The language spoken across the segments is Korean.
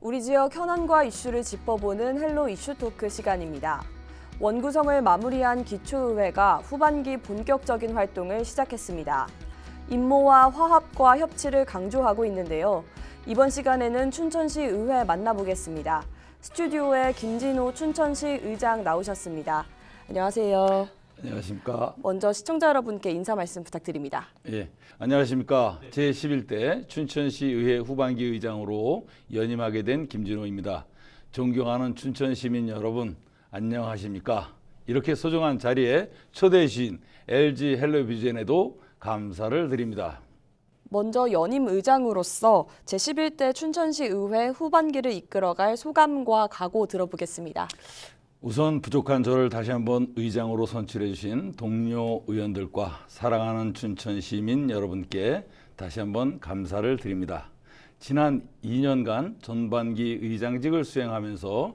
우리 지역 현안과 이슈를 짚어보는 헬로 이슈 토크 시간입니다. 원구성을 마무리한 기초의회가 후반기 본격적인 활동을 시작했습니다. 인모와 화합과 협치를 강조하고 있는데요. 이번 시간에는 춘천시 의회 만나보겠습니다. 스튜디오에 김진호 춘천시 의장 나오셨습니다. 안녕하세요. 안녕하십니까. 먼저 시청자 여러분께 인사 말씀 부탁드립니다. 예, 안녕하십니까. 제11대 춘천시 의회 후반기 의장으로 연임하게 된 김진호입니다. 존경하는 춘천 시민 여러분, 안녕하십니까. 이렇게 소중한 자리에 초대해 주신 LG 헬로비전에도 감사를 드립니다. 먼저 연임 의장으로서 제11대 춘천시 의회 후반기를 이끌어갈 소감과 각오 들어보겠습니다. 우선 부족한 저를 다시 한번 의장으로 선출해 주신 동료 의원들과 사랑하는 춘천 시민 여러분께 다시 한번 감사를 드립니다. 지난 2년간 전반기 의장직을 수행하면서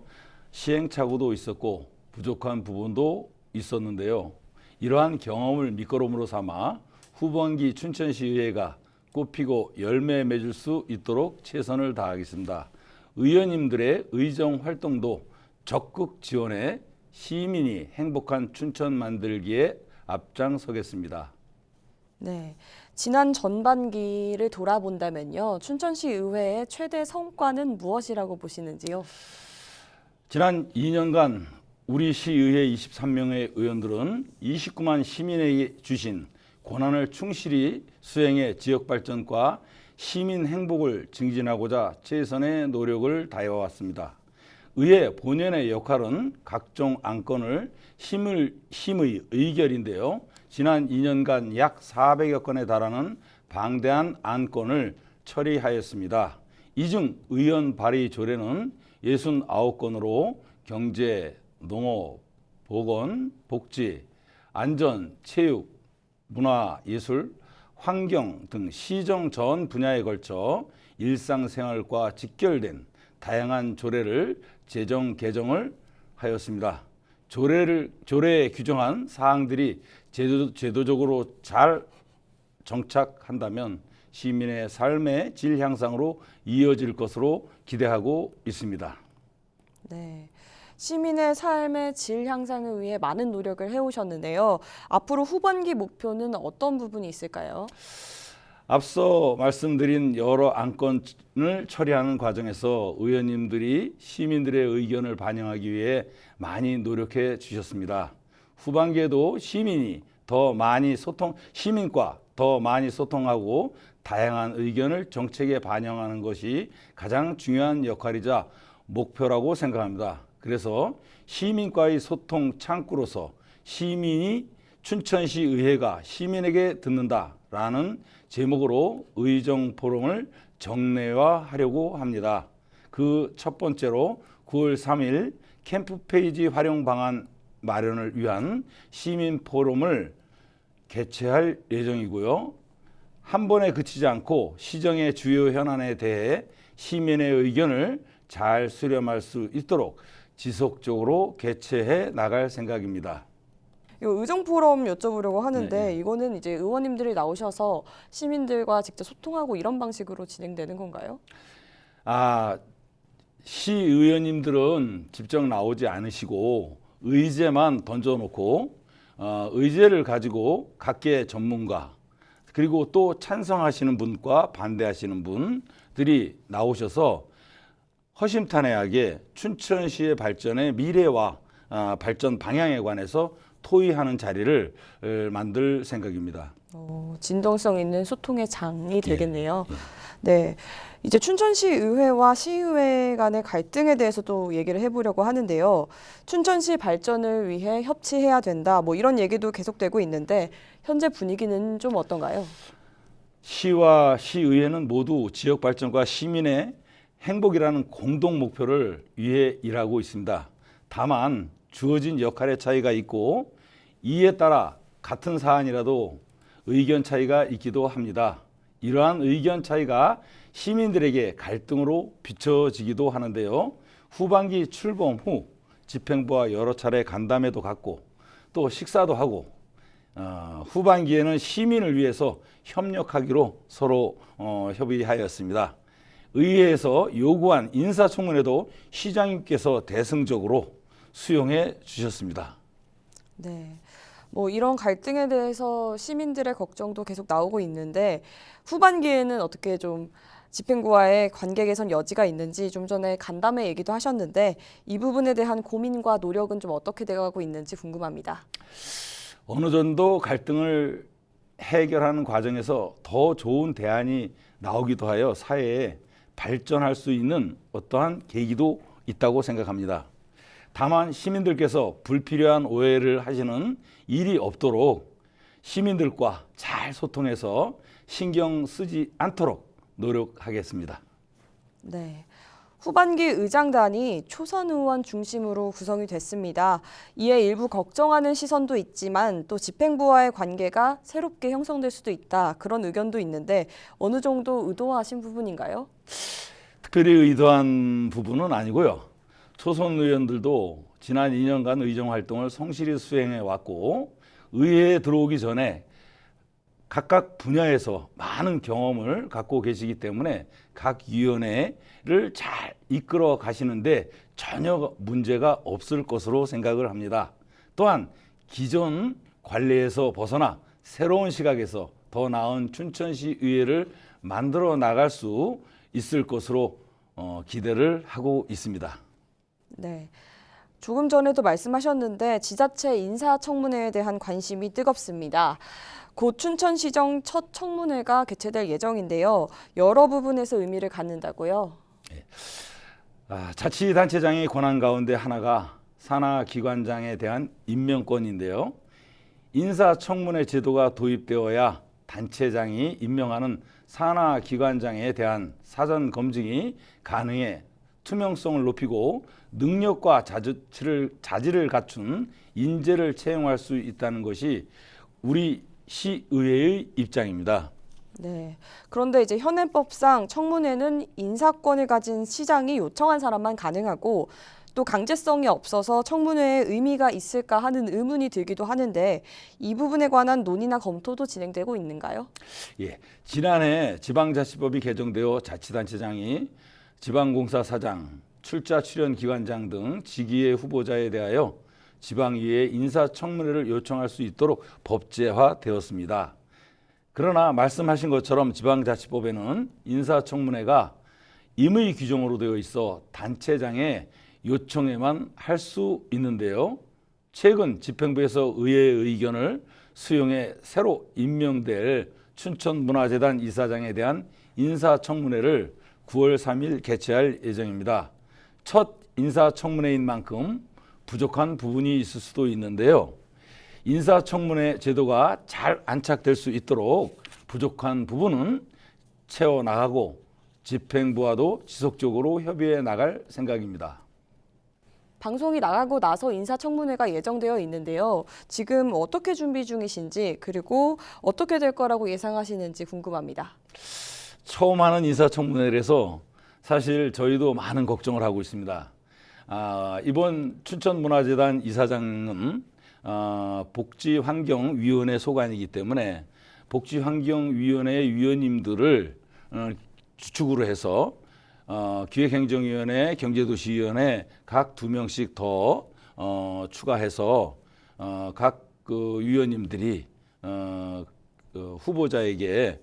시행착오도 있었고 부족한 부분도 있었는데요. 이러한 경험을 밑거름으로 삼아 후반기 춘천시의회가 꽃피고 열매 맺을 수 있도록 최선을 다하겠습니다. 의원님들의 의정 활동도 적극 지원해 시민이 행복한 춘천 만들기에 앞장서겠습니다. 네, 지난 전반기를 돌아본다면요. 춘천시 의회의 최대 성과는 무엇이라고 보시는지요? 지난 2년간 우리 시의회 23명의 의원들은 29만 시민에게 주신 권한을 충실히 수행해 지역 발전과 시민 행복을 증진하고자 최선의 노력을 다해왔습니다. 의회 본연의 역할은 각종 안건을 심의 의결인데요. 지난 2년간 약 400여 건에 달하는 방대한 안건을 처리하였습니다. 이 중 의원 발의 조례는 69건으로 경제, 농업, 보건, 복지, 안전, 체육, 문화, 예술, 환경 등 시정 전 분야에 걸쳐 일상생활과 직결된 다양한 조례를 제정 개정을 하였습니다. 조례에 규정한 사항들이 제도적으로 잘 정착한다면 시민의 삶의 질 향상으로 이어질 것으로 기대하고 있습니다. 네. 시민의 삶의 질 향상을 위해 많은 노력을 해오셨는데요. 앞으로 후반기 목표는 어떤 부분이 있을까요? 앞서 말씀드린 여러 안건을 처리하는 과정에서 의원님들이 시민들의 의견을 반영하기 위해 많이 노력해 주셨습니다. 후반기에도 시민과 더 많이 소통하고 다양한 의견을 정책에 반영하는 것이 가장 중요한 역할이자 목표라고 생각합니다. 그래서 시민과의 소통 창구로서 시민이 춘천시 의회가 시민에게 듣는다라는 제목으로 의정 포럼을 정례화하려고 합니다. 그 첫 번째로 9월 3일 캠프 페이지 활용 방안 마련을 위한 시민 포럼을 개최할 예정이고요. 한 번에 그치지 않고 시정의 주요 현안에 대해 시민의 의견을 잘 수렴할 수 있도록 지속적으로 개최해 나갈 생각입니다. 이 의정 포럼 여쭤보려고 하는데 네. 이거는 이제 의원님들이 나오셔서 시민들과 직접 소통하고 이런 방식으로 진행되는 건가요? 시의원님들은 직접 나오지 않으시고 의제만 던져놓고 의제를 가지고 각계 전문가 그리고 또 찬성하시는 분과 반대하시는 분들이 나오셔서 허심탄회하게 춘천시의 발전의 미래와 발전 방향에 관해서 토의하는 자리를 만들 생각입니다. 진정성 있는 소통의 장이 되겠네요. 네, 이제 춘천시 의회와 시의회 간의 갈등에 대해서도 얘기를 해보려고 하는데요. 춘천시 발전을 위해 협치해야 된다. 뭐 이런 얘기도 계속되고 있는데 현재 분위기는 좀 어떤가요? 시와 시의회는 모두 지역 발전과 시민의 행복이라는 공동 목표를 위해 일하고 있습니다. 다만 주어진 역할의 차이가 있고 이에 따라 같은 사안이라도 의견 차이가 있기도 합니다. 이러한 의견 차이가 시민들에게 갈등으로 비춰지기도 하는데요. 후반기 출범 후 집행부와 여러 차례 간담회도 갖고 또 식사도 하고 후반기에는 시민을 위해서 협력하기로 서로 협의하였습니다. 의회에서 요구한 인사청문회도 시장님께서 대승적으로 수용해 주셨습니다. 네. 뭐 이런 갈등에 대해서 시민들의 걱정도 계속 나오고 있는데 후반기에는 어떻게 좀 집행부와의 관계 개선 여지가 있는지 좀 전에 간담회 얘기도 하셨는데 이 부분에 대한 고민과 노력은 좀 어떻게 되어가고 있는지 궁금합니다. 어느 정도 갈등을 해결하는 과정에서 더 좋은 대안이 나오기도 하여 사회에 발전할 수 있는 어떠한 계기도 있다고 생각합니다. 다만 시민들께서 불필요한 오해를 하시는 일이 없도록 시민들과 잘 소통해서 신경 쓰지 않도록 노력하겠습니다. 네. 후반기 의장단이 초선 의원 중심으로 구성이 됐습니다. 이에 일부 걱정하는 시선도 있지만 또 집행부와의 관계가 새롭게 형성될 수도 있다. 그런 의견도 있는데 어느 정도 의도하신 부분인가요? 특별히 의도한 부분은 아니고요. 초선 의원들도 지난 2년간 의정 활동을 성실히 수행해 왔고 의회에 들어오기 전에 각각 분야에서 많은 경험을 갖고 계시기 때문에 각 위원회를 잘 이끌어 가시는데 전혀 문제가 없을 것으로 생각을 합니다. 또한 기존 관례에서 벗어나 새로운 시각에서 더 나은 춘천시 의회를 만들어 나갈 수 있을 것으로 기대를 하고 있습니다. 네. 조금 전에도 말씀하셨는데 지자체 인사청문회에 대한 관심이 뜨겁습니다. 곧 춘천시정 첫 청문회가 개최될 예정인데요. 여러 부분에서 의미를 갖는다고요? 자치단체장의 권한 가운데 하나가 산하기관장에 대한 임명권인데요. 인사청문회 제도가 도입되어야 단체장이 임명하는 산하기관장에 대한 사전 검증이 가능해 투명성을 높이고 능력과 자질을 갖춘 인재를 채용할 수 있다는 것이 우리 시의회의 입장입니다. 네. 그런데 이제 현행법상 청문회는 인사권을 가진 시장이 요청한 사람만 가능하고 또 강제성이 없어서 청문회에 의미가 있을까 하는 의문이 들기도 하는데 이 부분에 관한 논의나 검토도 진행되고 있는가요? 예, 지난해 지방자치법이 개정되어 자치단체장이 지방공사사장, 출자 출연기관장 등 직위의 후보자에 대하여 지방의회 인사청문회를 요청할 수 있도록 법제화되었습니다. 그러나 말씀하신 것처럼 지방자치법에는 인사청문회가 임의 규정으로 되어 있어 단체장의 요청에만 할 수 있는데요. 최근 집행부에서 의회의 의견을 수용해 새로 임명될 춘천문화재단 이사장에 대한 인사청문회를 9월 3일 개최할 예정입니다. 첫 인사청문회인 만큼 부족한 부분이 있을 수도 있는데요. 인사청문회 제도가 잘 안착될 수 있도록 부족한 부분은 채워나가고 집행부와도 지속적으로 협의해 나갈 생각입니다. 방송이 나가고 나서 인사청문회가 예정되어 있는데요. 지금 어떻게 준비 중이신지 그리고 어떻게 될 거라고 예상하시는지 궁금합니다. 처음 하는 인사청문회라서 사실 저희도 많은 걱정을 하고 있습니다. 이번 춘천문화재단 이사장은 복지환경위원회 소관이기 때문에 복지환경위원회 위원님들을 주축으로 해서 기획행정위원회, 경제도시위원회 각 2명씩 더 추가해서 각 그 위원님들이 후보자에게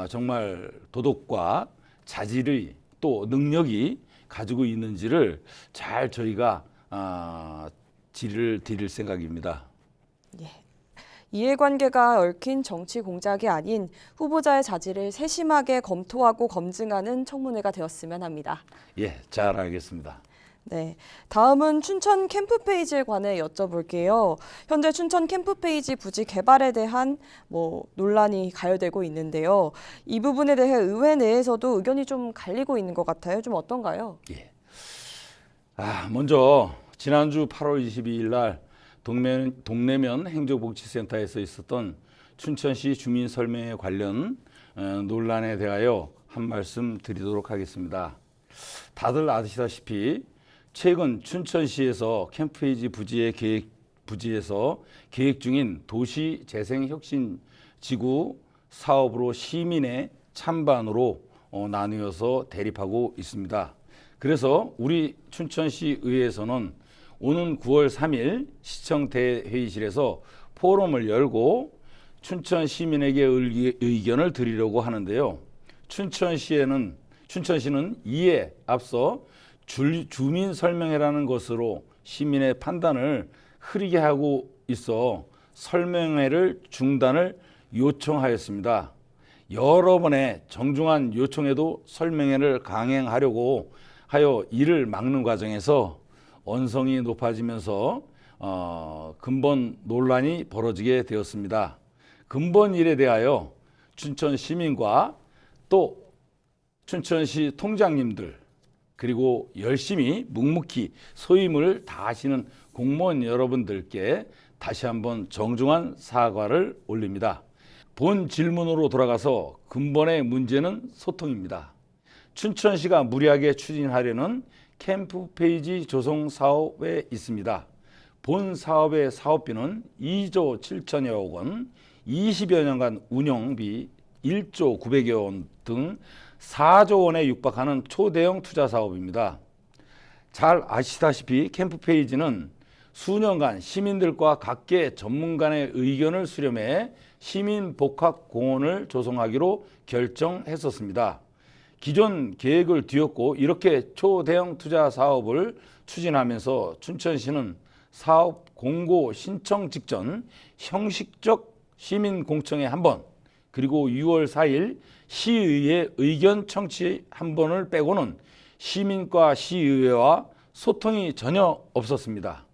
정말 도덕과 자질의 또 능력이 가지고 있는지를 잘 저희가 질의를 드릴 생각입니다. 예. 이해관계가 얽힌 정치 공작이 아닌 후보자의 자질을 세심하게 검토하고 검증하는 청문회가 되었으면 합니다. 예, 잘 알겠습니다. 네, 다음은 춘천 캠프페이지에 관해 여쭤볼게요. 현재 춘천 캠프페이지 부지 개발에 대한 논란이 가열되고 있는데요. 이 부분에 대해 의회 내에서도 의견이 좀 갈리고 있는 것 같아요. 좀 어떤가요? 예. 먼저 지난주 8월 22일 날 동래면 행정복지센터에서 있었던 춘천시 주민 설명에 관련 논란에 대하여 한 말씀 드리도록 하겠습니다. 다들 아시다시피 최근 춘천시에서 캠프페이지 부지에서 계획 중인 도시재생혁신지구 사업으로 시민의 찬반으로 나누어서 대립하고 있습니다. 그래서 우리 춘천시 의회에서는 오는 9월 3일 시청 대회의실에서 포럼을 열고 춘천 시민에게 의견을 드리려고 하는데요. 춘천시는 이에 앞서 주민 설명회라는 것으로 시민의 판단을 흐리게 하고 있어 설명회를 중단을 요청하였습니다. 여러 번의 정중한 요청에도 설명회를 강행하려고 하여 이를 막는 과정에서 언성이 높아지면서 근본 논란이 벌어지게 되었습니다. 근본 일에 대하여 춘천 시민과 또 춘천시 통장님들 그리고 열심히 묵묵히 소임을 다하시는 공무원 여러분들께 다시 한번 정중한 사과를 올립니다. 본 질문으로 돌아가서 근본의 문제는 소통입니다. 춘천시가 무리하게 추진하려는 캠프 페이지 조성 사업에 있습니다. 본 사업의 사업비는 2조 7천여억 원, 20여 년간 운영비 1조 900여 원 등 4조 원에 육박하는 초대형 투자 사업입니다. 잘 아시다시피 캠프 페이지는 수년간 시민들과 각계 전문 간의 의견을 수렴해 시민 복합 공원을 조성하기로 결정했었습니다. 기존 계획을 뒤엎고 이렇게 초대형 투자 사업을 추진하면서 춘천시는 사업 공고 신청 직전 형식적 시민 공청회 한 번, 그리고 6월 4일 시의회 의견 청취 한 번을 빼고는 시민과 시의회와 소통이 전혀 없었습니다.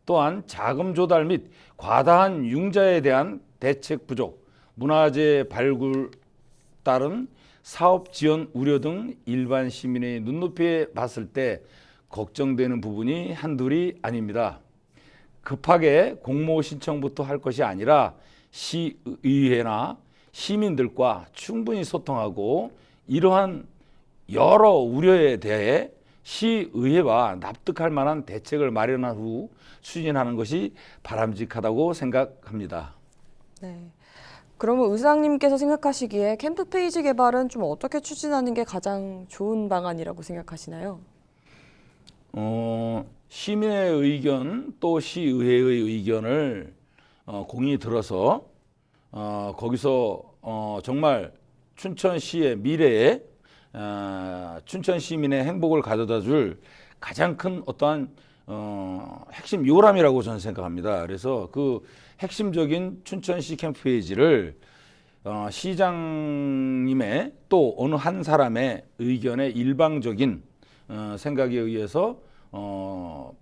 또한 자금 조달 및 과다한 융자에 대한 대책 부족, 문화재 발굴 따른 사업 지원 우려 등 일반 시민의 눈높이에 봤을 때 걱정되는 부분이 한둘이 아닙니다. 급하게 공모 신청부터 할 것이 아니라 시의회나 시민들과 충분히 소통하고 이러한 여러 우려에 대해 시의회와 납득할 만한 대책을 마련한 후 추진하는 것이 바람직하다고 생각합니다. 네. 그러면 의장님께서 생각하시기에 캠프 페이지 개발은 좀 어떻게 추진하는 게 가장 좋은 방안이라고 생각하시나요? 시민의 의견 또 시의회의 의견을 공히 들어서 거기서 정말 춘천시의 미래에 춘천 시민의 행복을 가져다 줄 가장 큰 어떠한 핵심 요람이라고 저는 생각합니다. 그래서 그 핵심적인 춘천시 캠프 페이지를 시장님의 또 어느 한 사람의 의견에 일방적인 생각에 의해서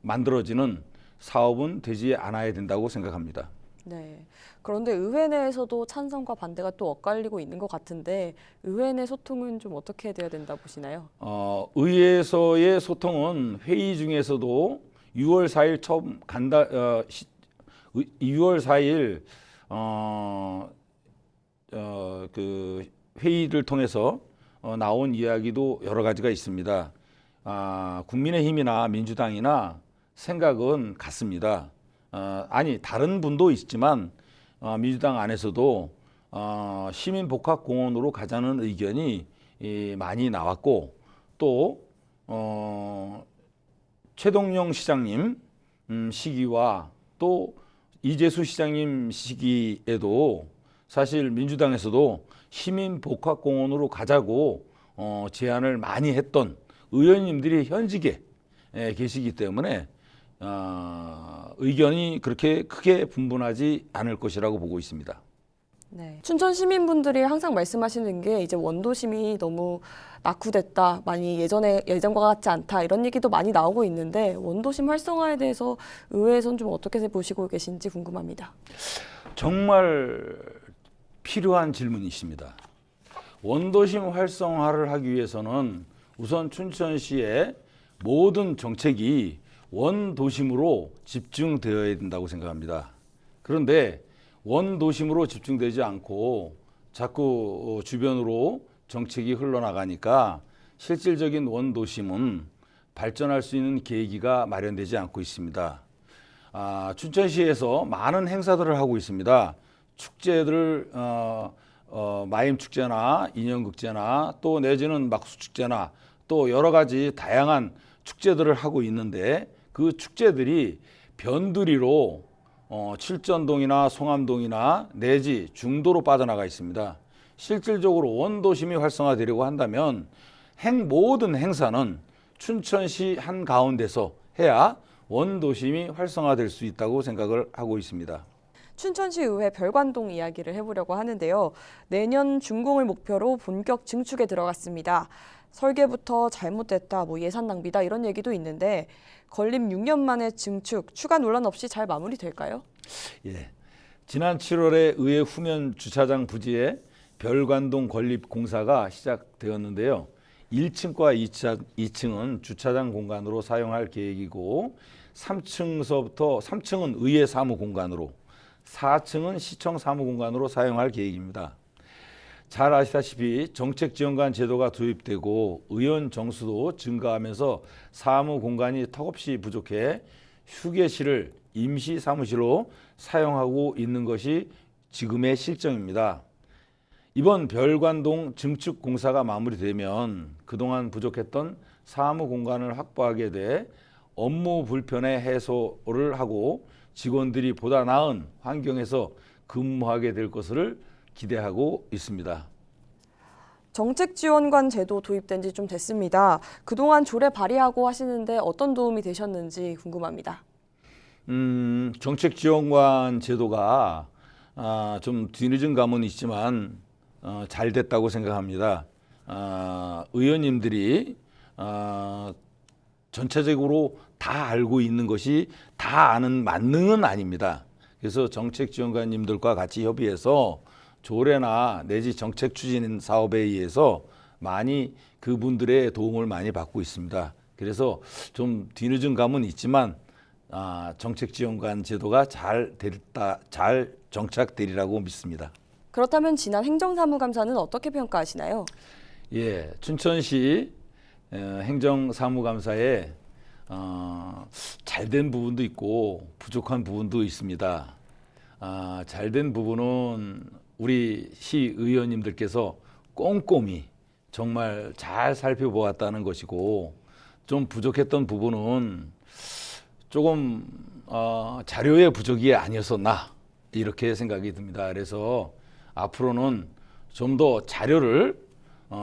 만들어지는 사업은 되지 않아야 된다고 생각합니다. 네. 그런데 의회 내에서도 찬성과 반대가 또 엇갈리고 있는 것 같은데 의회 내 소통은 좀 어떻게 돼야 된다 보시나요? 의회에서의 소통은 회의 중에서도 6월 4일 처음 6월 4일 그 회의를 통해서 나온 이야기도 여러 가지가 있습니다. 국민의힘이나 민주당이나 생각은 같습니다. 아니 다른 분도 있지만 민주당 안에서도 시민복합공원으로 가자는 의견이 많이 나왔고 또 최동영 시장님 시기와 또 이재수 시장님 시기에도 사실 민주당에서도 시민복합공원으로 가자고 제안을 많이 했던 의원님들이 현직에 계시기 때문에 의견이 그렇게 크게 분분하지 않을 것이라고 보고 있습니다. 네. 춘천 시민분들이 항상 말씀하시는 게 이제 원도심이 너무 낙후됐다, 많이 예전과 같지 않다 이런 얘기도 많이 나오고 있는데 원도심 활성화에 대해서 의회에서는 좀 어떻게 보시고 계신지 궁금합니다. 정말 필요한 질문이십니다. 원도심 활성화를 하기 위해서는 우선 춘천시의 모든 정책이 원도심으로 집중되어야 된다고 생각합니다. 그런데 원도심으로 집중되지 않고 자꾸 주변으로 정책이 흘러나가니까 실질적인 원도심은 발전할 수 있는 계기가 마련되지 않고 있습니다. 춘천시에서 많은 행사들을 하고 있습니다. 축제들을 마임 축제나 인형극제나 또 내지는 막수 축제나 또 여러 가지 다양한 축제들을 하고 있는데 그 축제들이 변두리로 칠전동이나 송암동이나 내지 중도로 빠져나가 있습니다. 실질적으로 원도심이 활성화되려고 한다면 모든 행사는 춘천시 한가운데서 해야 원도심이 활성화될 수 있다고 생각을 하고 있습니다. 춘천시의회 별관동 이야기를 해보려고 하는데요. 내년 준공을 목표로 본격 증축에 들어갔습니다. 설계부터 잘못됐다, 예산 낭비다 이런 얘기도 있는데 건립 6년 만에 증축, 추가 논란 없이 잘 마무리될까요? 예, 지난 7월에 의회 후면 주차장 부지에 별관동 건립 공사가 시작되었는데요. 1층과 2층은 주차장 공간으로 사용할 계획이고 3층은 의회 사무 공간으로 4층은 시청 사무 공간으로 사용할 계획입니다. 잘 아시다시피 정책지원관 제도가 도입되고 의원 정수도 증가하면서 사무 공간이 턱없이 부족해 휴게실을 임시 사무실로 사용하고 있는 것이 지금의 실정입니다. 이번 별관동 증축 공사가 마무리되면 그동안 부족했던 사무 공간을 확보하게 돼 업무 불편의 해소를 하고 직원들이 보다 나은 환경에서 근무하게 될 것을 기대하고 있습니다. 정책지원관 제도 도입된 지 좀 됐습니다. 그동안 조례 발의하고 하시는데 어떤 도움이 되셨는지 궁금합니다. 정책지원관 제도가 좀 뒤늦은 감은 있지만 잘 됐다고 생각합니다. 의원님들이 전체적으로 다 알고 있는 것이 다 아는 만능은 아닙니다. 그래서 정책지원관님들과 같이 협의해서 조례나 내지 정책 추진 사업에 의해서 많이 그분들의 도움을 많이 받고 있습니다. 그래서 좀 뒤늦은 감은 있지만 정책지원관 제도가 잘 정착되리라고 믿습니다. 그렇다면 지난 행정사무감사는 어떻게 평가하시나요? 예, 춘천시 행정사무감사에 잘된 부분도 있고 부족한 부분도 있습니다. 잘된 부분은 우리 시의원님들께서 꼼꼼히 정말 잘 살펴보았다는 것이고 좀 부족했던 부분은 조금 자료의 부족이 아니었었나 이렇게 생각이 듭니다. 그래서 앞으로는 좀 더 자료를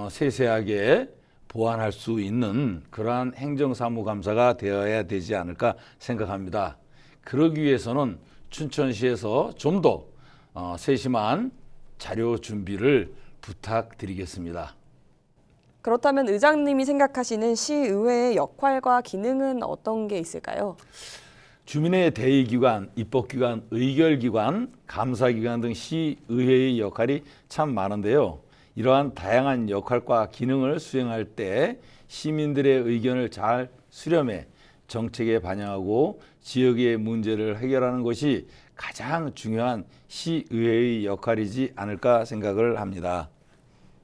세세하게 보완할 수 있는 그러한 행정사무감사가 되어야 되지 않을까 생각합니다. 그러기 위해서는 춘천시에서 좀 더 세심한 자료 준비를 부탁드리겠습니다. 그렇다면 의장님이 생각하시는 시의회의 역할과 기능은 어떤 게 있을까요? 주민의 대의기관, 입법기관, 의결기관, 감사기관 등 시의회의 역할이 참 많은데요. 이러한 다양한 역할과 기능을 수행할 때 시민들의 의견을 잘 수렴해 정책에 반영하고 지역의 문제를 해결하는 것이 가장 중요한 시의회의 역할이지 않을까 생각을 합니다.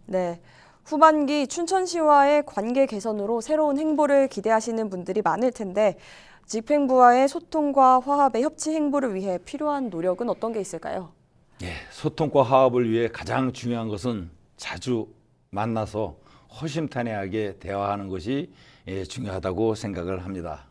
네, 후반기 춘천시와의 관계 개선으로 새로운 행보를 기대하시는 분들이 많을 텐데 집행부와의 소통과 화합의 협치 행보를 위해 필요한 노력은 어떤 게 있을까요? 예, 소통과 화합을 위해 가장 중요한 것은 자주 만나서 허심탄회하게 대화하는 것이 중요하다고 생각을 합니다.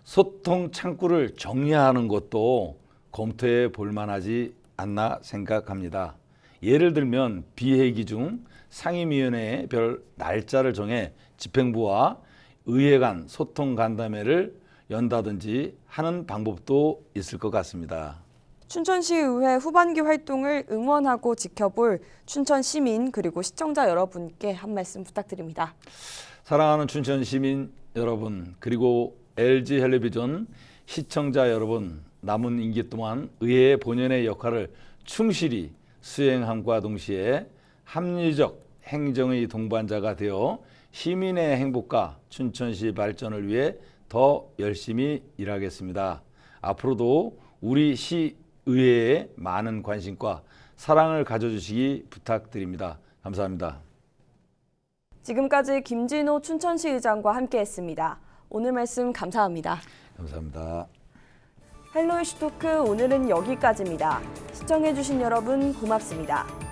소통 창구를 정리하는 것도 검토해 볼 만하지 않나 생각합니다. 예를 들면 비회기 중 상임위원회에 별 날짜를 정해 집행부와 의회 간 소통 간담회를 연다든지 하는 방법도 있을 것 같습니다. 춘천시의회 후반기 활동을 응원하고 지켜볼 춘천 시민 그리고 시청자 여러분께 한 말씀 부탁드립니다. 사랑하는 춘천 시민 여러분 그리고 LG 헬리비전 시청자 여러분, 남은 임기 동안 의회 본연의 역할을 충실히 수행함과 동시에 합리적 행정의 동반자가 되어 시민의 행복과 춘천시 발전을 위해 더 열심히 일하겠습니다. 앞으로도 우리 시의회에 많은 관심과 사랑을 가져주시기 부탁드립니다. 감사합니다. 지금까지 김진호 춘천시 의장과 함께했습니다. 오늘 말씀 감사합니다. 감사합니다. 헬로 이슈 토크 오늘은 여기까지입니다. 시청해주신 여러분 고맙습니다.